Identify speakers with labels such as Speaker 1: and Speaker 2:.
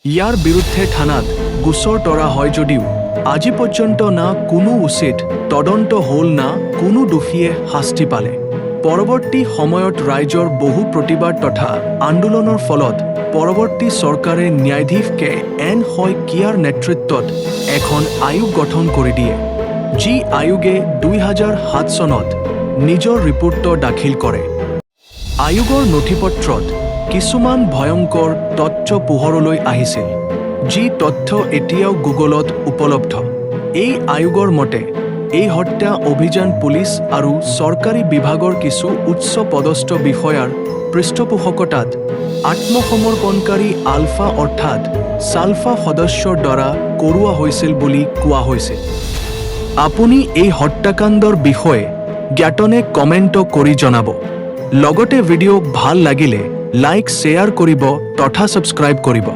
Speaker 1: ইয়াৰ বিৰুদ্ধে থানাত গোচৰ তৰা হয় যদিও আজি পৰ্যন্ত না কোনো উচিত তদন্ত হ'ল না কোনো দোষীয়ে শাস্তি পালে। পৰৱৰ্তী সময়ত ৰাইজৰ বহু প্ৰতিবাদ তথা আন্দোলনৰ ফলত পৰৱৰ্তী চৰকাৰে ন্যায়াধীশ কে.এন. শইকীয়াৰ নেতৃত্বত এখন আয়োগ গঠন কৰি দিয়ে, যি আয়োগে 2007 চনত নিজৰ ৰিপৰ্ট দাখিল কৰে। আয়োগৰ নথিপত্ৰত কিছুমান ভয়ংকৰ তথ্য পোহৰলৈ আহিছিল, যি তথ্য এতিয়াও গুগলত উপলব্ধ। এই আয়োগৰ মতে এই হত্যা অভিযান পুলিচ আৰু চৰকাৰী বিভাগৰ কিছু উচ্চ পদস্থ বিষয়াৰ পৃষ্ঠপোষকতাত আত্মসমৰ্পণকাৰী আলফা অৰ্থাৎ সালফা সদস্যৰ দ্বাৰা কৰোৱা হৈছিল বুলি কোৱা হৈছে। আপুনি এই হত্যাকাণ্ডৰ বিষয়ে জ্ঞাতনে কমেণ্ট কৰি জনাব। লগতে ভিডিঅ' ভাল লাগিলে লাইক শ্বেয়াৰ কৰিব তথা ছাবস্ক্ৰাইব কৰিব।